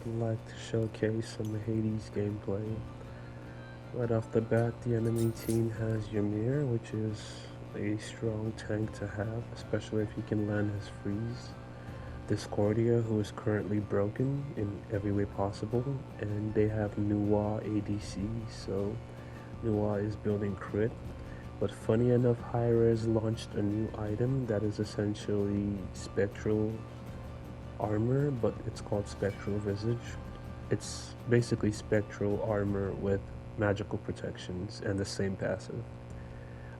I'd like to showcase some Hades gameplay. Right off the bat, the enemy team has Ymir, which is a strong tank to have, especially if he can land his freeze. Discordia, who is currently broken in every way possible, and they have Nuwa ADC, so Nuwa is building crit. But funny enough, Hi-Rez launched a new item that is essentially spectral armor, but it's called Spectral Visage. It's basically spectral armor with magical protections and the same passive.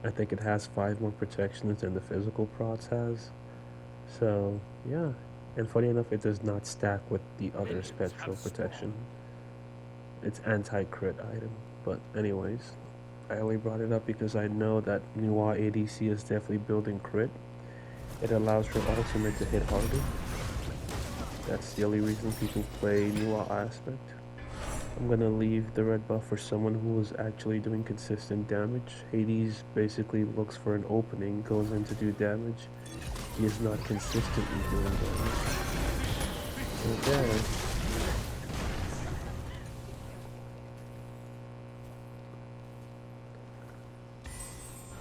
I think it has 5 more protections than the physical prots has. So, yeah. And funny enough, it does not stack with the other spectral protection. It's anti-crit item. But anyways, I only brought it up because I know that Nuwa ADC is definitely building crit. It allows your ultimate to hit harder. That's the only reason people play Nuwa Aspect. I'm gonna leave the red buff for someone who is actually doing consistent damage. Hades basically looks for an opening, goes in to do damage. He is not consistently doing damage. Okay.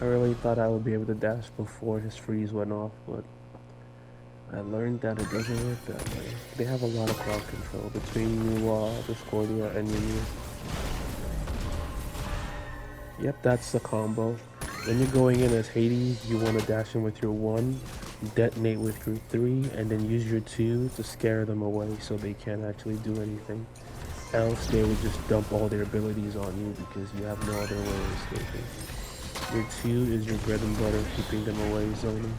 I really thought I would be able to dash before his freeze went off, but I learned that it doesn't work that way. They have a lot of crowd control between Nuwa, Discordia, and Ymir. Yep, that's the combo. When you're going in as Hades, you want to dash in with your 1, detonate with your 3, and then use your 2 to scare them away so they can't actually do anything. Else they would just dump all their abilities on you because you have no other way of escaping. Your 2 is your bread and butter, keeping them away, zoning.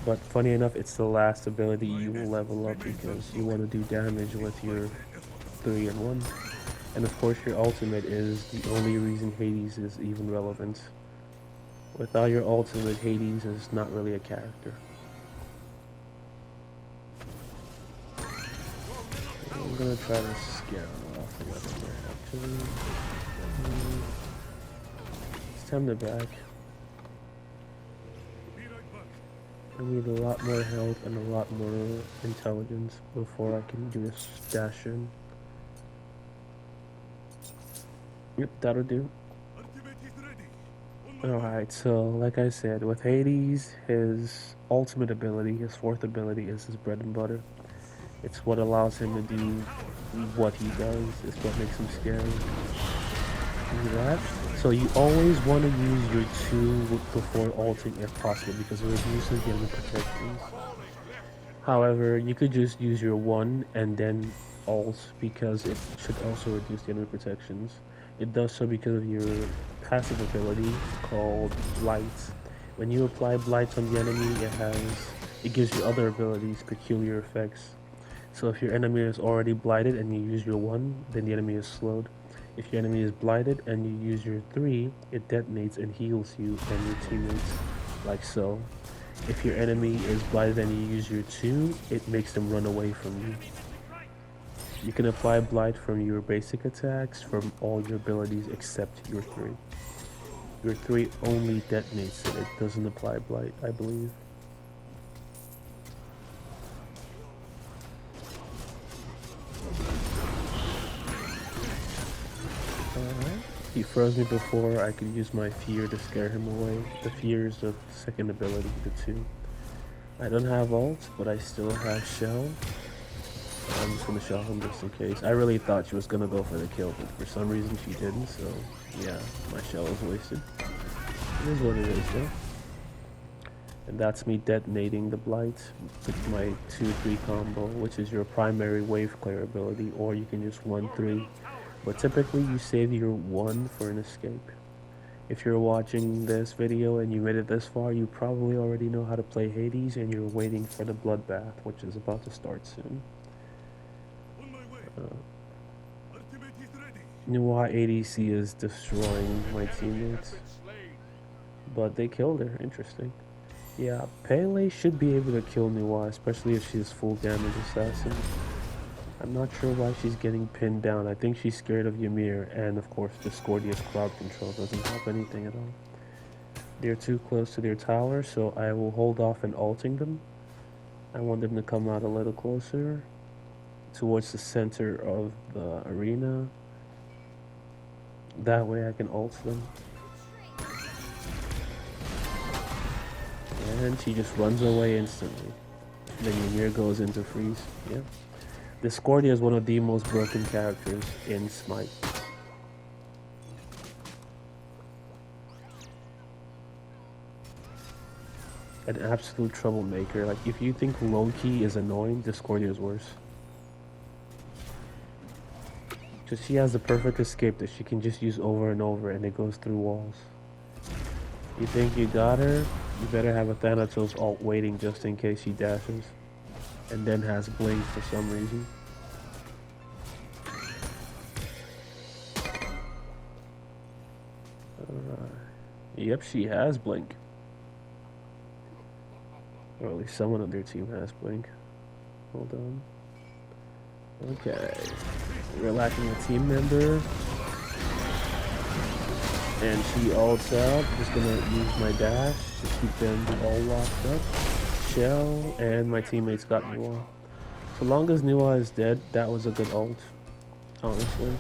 But funny enough, it's the last ability you will level up because you want to do damage with your 3 and 1. And of course your ultimate is the only reason Hades is even relevant. Without your ultimate, Hades is not really a character. I'm gonna try to scare him off a little bit actually. It's time to back. I need a lot more health and a lot more intelligence before I can do a dash in. Yep, that'll do. Alright, so like I said, with Hades, his ultimate ability, his 4th ability, is his bread and butter. It's what allows him to do what he does. It's what makes him scary. Do that. So you always want to use your 2 before ulting if possible because it reduces the enemy protections. However, you could just use your 1 and then ult because it should also reduce the enemy protections. It does so because of your passive ability called Blight. When you apply Blight on the enemy, it gives you other abilities, peculiar effects. So if your enemy is already blighted and you use your 1, then the enemy is slowed. If your enemy is blighted and you use your 3, it detonates and heals you and your teammates, like so. If your enemy is blighted and you use your 2, it makes them run away from you. You can apply Blight from your basic attacks, from all your abilities except your 3. Your 3 only detonates it, it doesn't apply Blight, I believe. Alright. He froze me before I could use my fear to scare him away. The fear is the 2nd ability, the 2. I don't have ult, but I still have shell. I'm just gonna shell him just in case. I really thought she was gonna go for the kill, but for some reason she didn't, so yeah, my shell was wasted. It is what it is though. And that's me detonating the Blight with my 2-3 combo, which is your primary wave clear ability, or you can use 1-3. But typically you save your 1 for an escape. If you're watching this video and you made it this far, you probably already know how to play Hades and you're waiting for the bloodbath, which is about to start soon. Nuwa ADC is destroying my teammates. But they killed her, interesting. Yeah, Pele should be able to kill Nuwa, especially if she's full damage assassin. I'm not sure why she's getting pinned down. I think she's scared of Ymir, and of course Discordia's crowd control doesn't help anything at all. They're too close to their tower, so I will hold off and ulting them. I want them to come out a little closer towards the center of the arena. That way I can ult them. And she just runs away instantly. Then Ymir goes into freeze. Yeah. Discordia is one of the most broken characters in Smite. An absolute troublemaker. Like, if you think Loki is annoying, Discordia is worse. Just she has the perfect escape that she can just use over and over, and it goes through walls. You think you got her? You better have a Thanatos ult waiting just in case she dashes. And then has blink for some reason. Yep, she has blink. Or at least someone on their team has blink. Hold on. Okay. We're lacking a team member. And she ults out. Just gonna use my dash to keep them all locked up. Shell, and my teammates got Nuwa. So long as Nuwa is dead, that was a good ult. Honestly.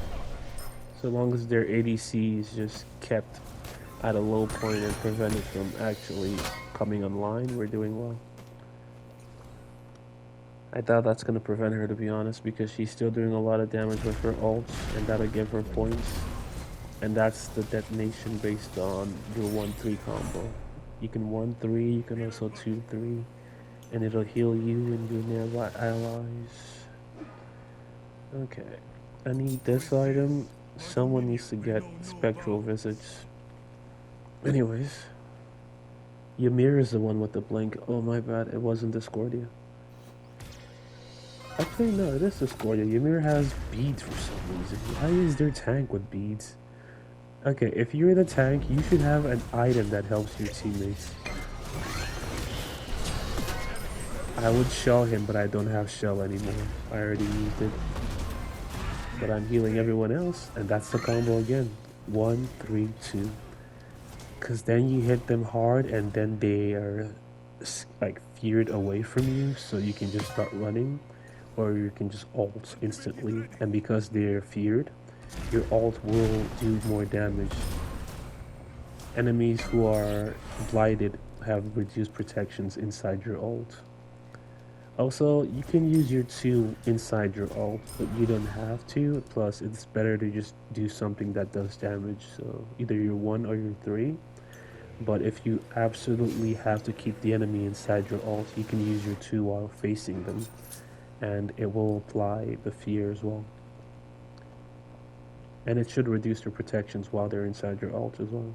So long as their ADC is just kept at a low point and prevented from actually coming online, we're doing well. I thought that's going to prevent her, to be honest, because she's still doing a lot of damage with her ults, and that'll give her points. And that's the detonation based on your 1-3 combo. You can 1-3, you can also 2-3, and it'll heal you and your nearby allies. Okay, I need this item. Someone needs to get Spectral Visage. Anyways, Ymir is the one with the blink. Oh my bad, it wasn't Discordia. Actually, no, it is Discordia. Ymir has beads for some reason. Why is their tank with beads? Okay, if you're the tank, you should have an item that helps your teammates. I would shell him, but I don't have shell anymore. I already used it. But I'm healing everyone else, and that's the combo again. 1, 3, 2. Because then you hit them hard, and then they are like feared away from you, so you can just start running, or you can just ult instantly. And because they're feared, your ult will do more damage. Enemies who are blighted have reduced protections inside your ult. Also, you can use your 2 inside your ult, but you don't have to. Plus, it's better to just do something that does damage. So either your 1 or your 3. But if you absolutely have to keep the enemy inside your ult, you can use your 2 while facing them. And it will apply the fear as well. And it should reduce their protections while they're inside your ult as well.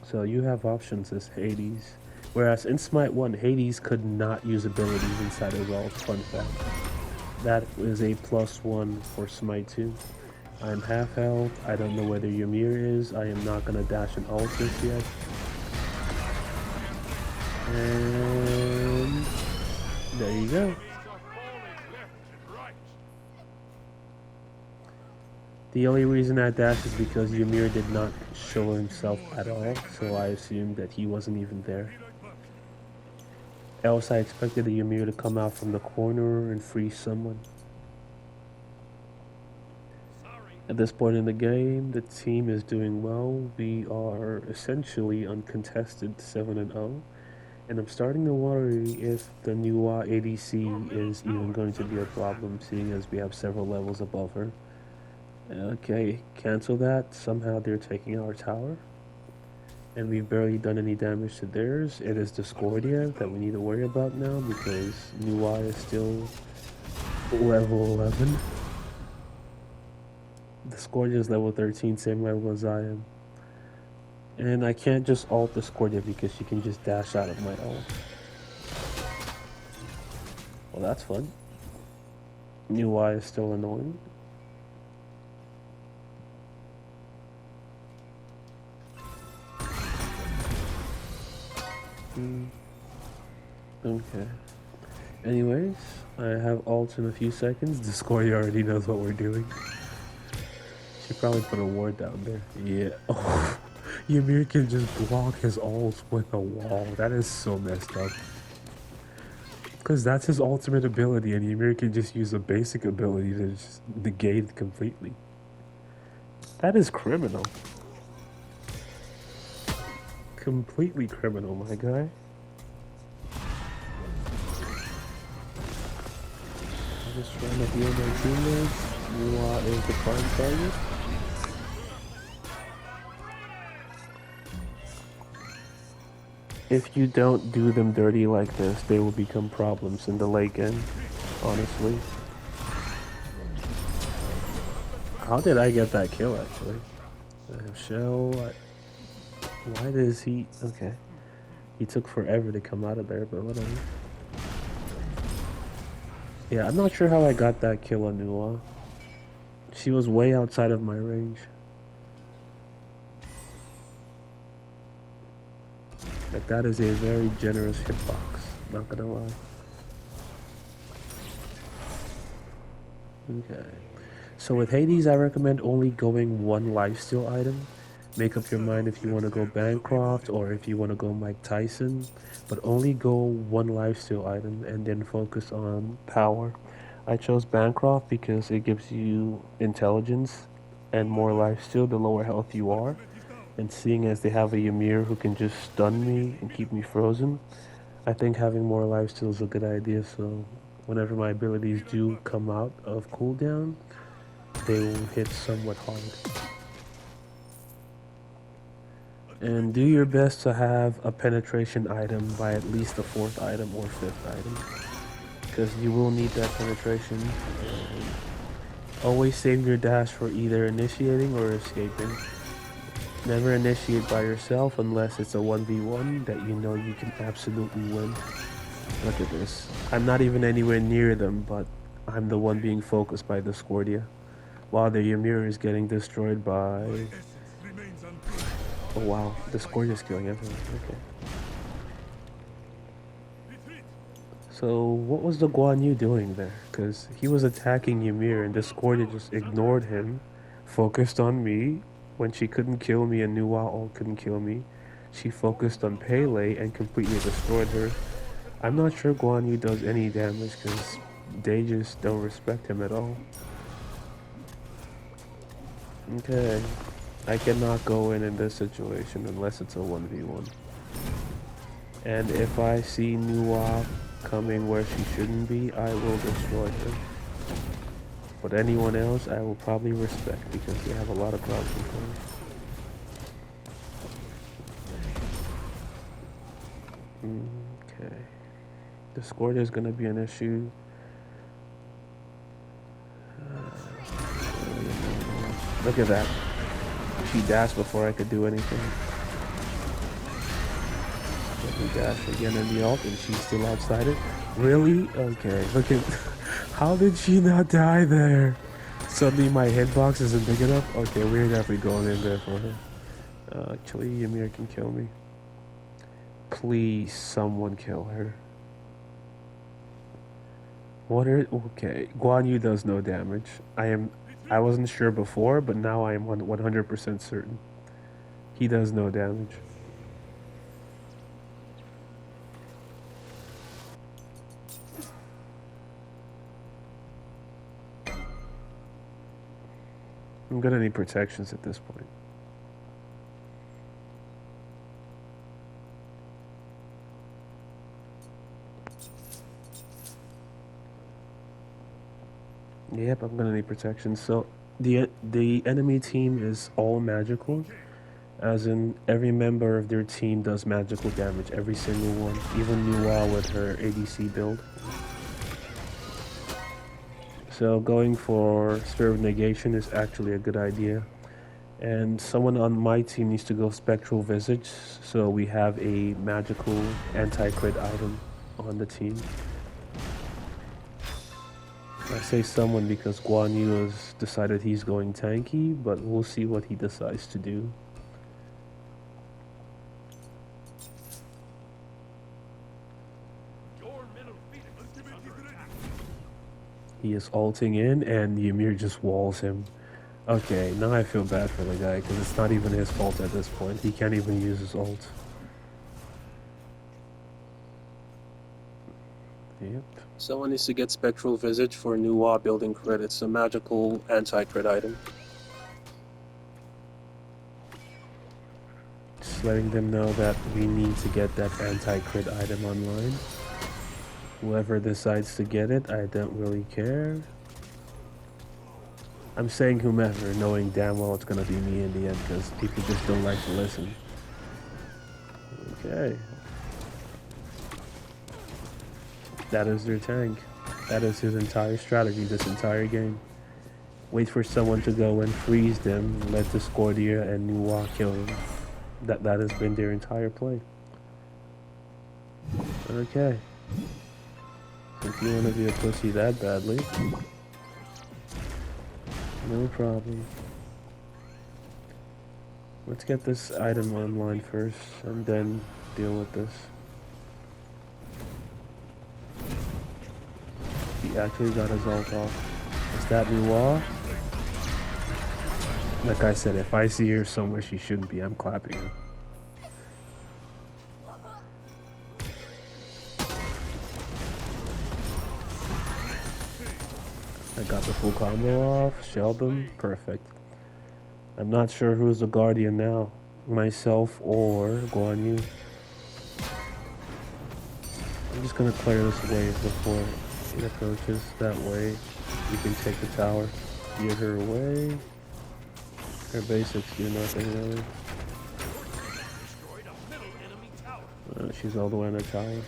So you have options as Hades. Whereas in Smite 1, Hades could not use abilities inside his ult. Fun fact. That is a +1 for Smite 2. I'm half health. I don't know whether Ymir is. I am not going to dash an ult just yet. And there you go. The only reason I dashed is because Ymir did not show himself at all, so I assumed that he wasn't even there. Else I expected the Ymir to come out from the corner and free someone. At this point in the game, the team is doing well. We are essentially uncontested 7-0. And I'm starting to worry if the Nuwa ADC is even going to be a problem, seeing as we have several levels above her. Okay, cancel that. Somehow they're taking our tower. And we've barely done any damage to theirs. It is Discordia that we need to worry about now because Nuwa is still level 11. Discordia is level 13, same level as I am. And I can't just ult Discordia because she can just dash out of my ult. Well, that's fun. Nuwa is still annoying. Okay. Anyways, I have ults in a few seconds. Discordia already knows what we're doing. She probably put a ward down there. Yeah. Oh, Ymir can just block his ults with a wall. That is so messed up. Because that's his ultimate ability, and Ymir can just use a basic ability to just negate it completely. That is criminal. Completely criminal, my guy. I'm just trying to heal my teammates. Mua is the prime target. If you don't do them dirty like this, they will become problems in the late game, honestly. How did I get that kill, actually? Shell... Why does he... Okay. He took forever to come out of there, but whatever. Yeah, I'm not sure how I got that kill on Nuwa. She was way outside of my range. Like, that is a very generous hitbox, not gonna lie. Okay. So with Hades, I recommend only going one lifesteal item. Make up your mind if you want to go Bancroft or if you want to go Mike Tyson, but only go one lifesteal item and then focus on power. I chose Bancroft because it gives you intelligence and more lifesteal the lower health you are. And seeing as they have a Ymir who can just stun me and keep me frozen, I think having more lifesteal is a good idea. So whenever my abilities do come out of cooldown, they will hit somewhat hard. And do your best to have a penetration item by at least the 4th item or 5th item, because you will need that penetration. And always save your dash for either initiating or escaping. Never initiate by yourself unless it's a 1v1 that you know you can absolutely win. Look at this. I'm not even anywhere near them, but I'm the one being focused by Discordia, while the Ymir is getting destroyed by... Oh wow, Discordia's killing everyone. Okay. So what was the Guan Yu doing there? Because he was attacking Ymir and Discordia just ignored him, focused on me. When she couldn't kill me and Nuwa all couldn't kill me, she focused on Pele and completely destroyed her. I'm not sure Guan Yu does any damage because they just don't respect him at all. Okay. I cannot go in this situation unless it's a 1v1. And if I see Nuwa coming where she shouldn't be, I will destroy her. But anyone else, I will probably respect because they have a lot of crowd control. Okay. Discord is going to be an issue. Look at that. She dashed before I could do anything. Let me dash again in the ult and she's still outside it. Really? Okay, look at... How did she not die there? Suddenly my hitbox isn't big enough? Okay, we're definitely going in there for her. Actually, Ymir can kill me. Please, someone kill her. Okay, Guan Yu does no damage. I wasn't sure before, but now I am 100% certain. He does no damage. I'm gonna need protections at this point. Yep, I'm gonna need protection. So the enemy team is all magical, as in every member of their team does magical damage, every single one, even Nuwa with her ADC build. So going for Spirit of Negation is actually a good idea. And someone on my team needs to go Spectral Visage, so we have a magical anti-crit item on the team. I say someone because Guan Yu has decided he's going tanky, but we'll see what he decides to do. He is ulting in and Ymir just walls him. Okay, now I feel bad for the guy because it's not even his fault at this point. He can't even use his ult. Yep. Someone needs to get Spectral Visage for new WA building crit. It's a magical anti-crit item. Just letting them know that we need to get that anti-crit item online. Whoever decides to get it, I don't really care. I'm saying whomever, knowing damn well it's gonna be me in the end, because people just don't like to listen. Okay. That is their tank. That is his entire strategy this entire game. Wait for someone to go and freeze them, let Discordia and Nuwa kill them. That has been their entire play. Okay. So if you want to be a pussy that badly, no problem. Let's get this item online first, and then deal with this. He actually got his ult off. Is that Nuwa? Like I said, if I see her somewhere she shouldn't be, I'm clapping her. I got the full combo off, shelled them, perfect. I'm not sure who's the guardian now, myself or Guan Yu. I'm just gonna clear this wave before it approaches. That way we can take the tower, get her away. Her basics do nothing really. She's all the way in the tower.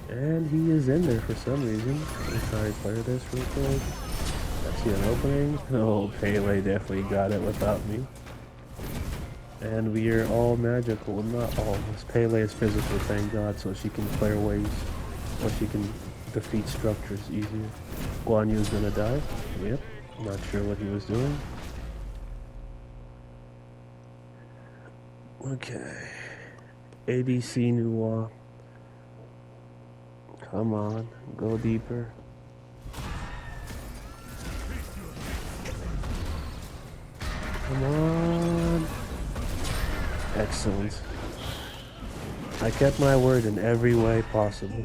And he is in there for some reason. Let's try and clear this real quick. I see an opening. Oh, Pele definitely got it without me. And we are all magical. Well, not all. Pele is physical, thank God, so she can clear waves. Or she can defeat structures easier. Guan Yu's gonna die. Yep. Not sure what he was doing. Okay. ADC Nuwa. Come on, go deeper. Come on. Excellent. I kept my word in every way possible.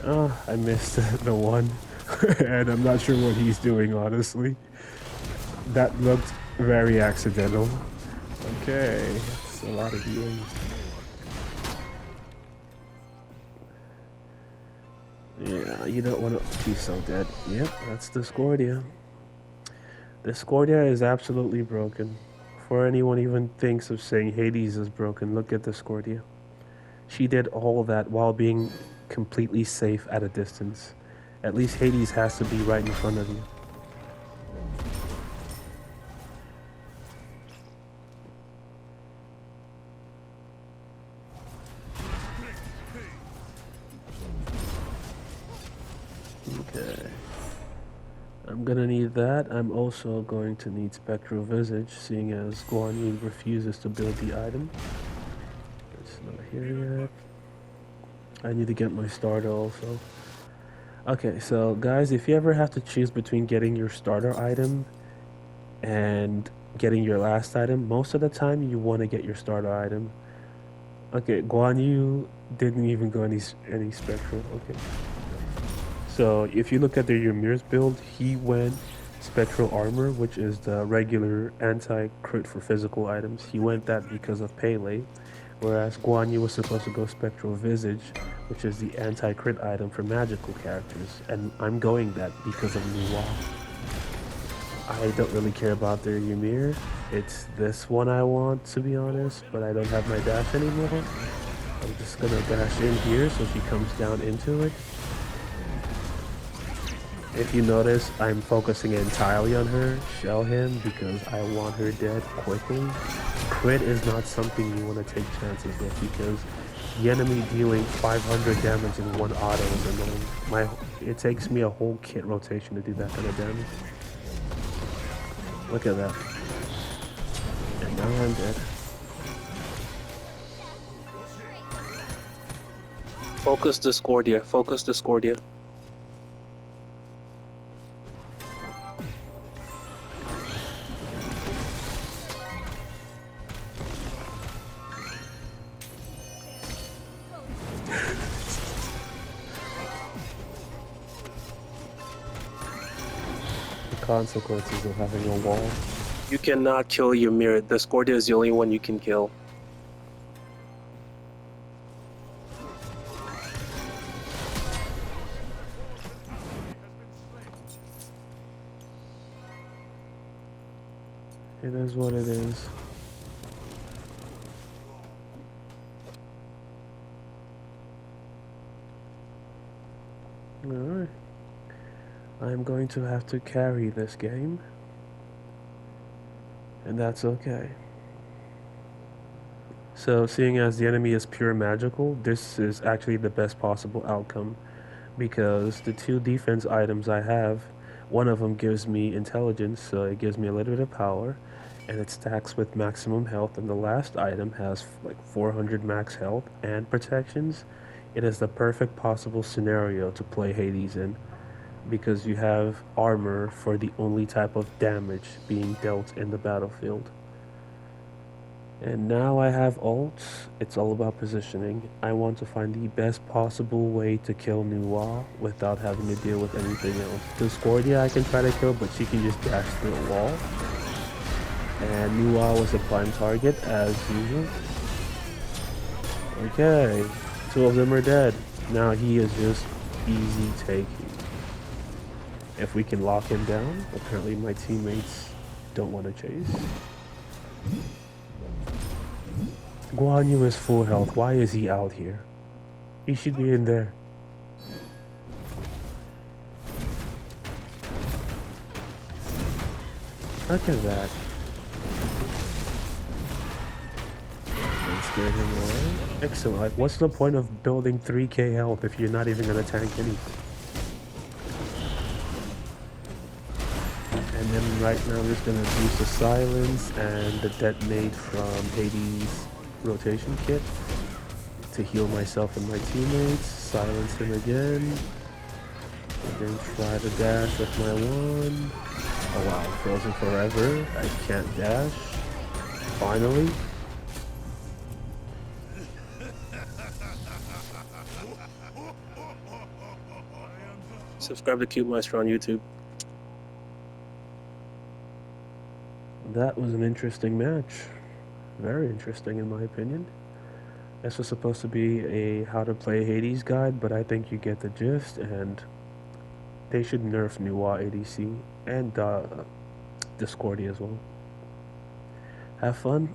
Oh, I missed the one. And I'm not sure what he's doing, honestly. That looked very accidental. Okay, that's a lot of healing. Yeah, you don't want to be so dead. Yep, that's Discordia. Discordia is absolutely broken. Before anyone even thinks of saying Hades is broken, look at Discordia. She did all that while being completely safe at a distance. At least Hades has to be right in front of you. Okay. I'm gonna need that. I'm also going to need Spectral Visage, seeing as Guan Yu refuses to build the item. It's not here yet. I need to get my starter also. Okay, so guys, if you ever have to choose between getting your starter item and getting your last item, most of the time you want to get your starter item. Okay, Guan Yu didn't even go any Spectral. Okay. So if you look at the Ymir's build, he went Spectral Armor, which is the regular anti-crit for physical items. He went that because of Pele, whereas Guan Yu was supposed to go Spectral Visage, which is the anti-crit item for magical characters. And I'm going that because of Nuwa. I don't really care about their Ymir. It's this one I want, to be honest, but I don't have my dash anymore. I'm just gonna dash in here so she comes down into it. If you notice, I'm focusing entirely on her, shell him, because I want her dead quickly. Crit is not something you want to take chances with, because the enemy dealing 500 damage in one auto is annoying. It takes me a whole kit rotation to do that kind of damage. Look at that. And now I'm dead. Focus Discordia, focus Discordia. consequences of having a wall? You cannot kill Ymir. Discordia is the only one you can kill. It is what it is. Alright. I'm going to have to carry this game. And that's okay. So, seeing as the enemy is pure magical, this is actually the best possible outcome. Because the two defense items I have, one of them gives me intelligence, so it gives me a little bit of power, and it stacks with maximum health, and the last item has like 400 max health and protections. It is the perfect possible scenario to play Hades in, because you have armor for the only type of damage being dealt in the battlefield. And now I have ults, it's all about positioning. I want to find the best possible way to kill Nuwa without having to deal with anything else. Discordia I can try to kill, but she can just dash through a wall. And Nuwa was a prime target, as usual. Okay, two of them are dead. Now he is just easy taking. If we can lock him down, apparently my teammates don't want to chase. Guan Yu is full health. Why is he out here? He should be in there. Look at that. And scared him away. Excellent. Like, what's the point of building 3k health if you're not even gonna tank anything? And then right now I'm just gonna use the silence and the detonate from Hades' rotation kit to heal myself and my teammates. Silence him again. And then try to dash with my wand. Oh wow, frozen forever. I can't dash. Finally. Subscribe to Cutemeister on YouTube. That was an interesting match. Very interesting in my opinion. This was supposed to be a how to play Hades guide, but I think you get the gist, and they should nerf Nuwa ADC and Discordia as well. Have fun.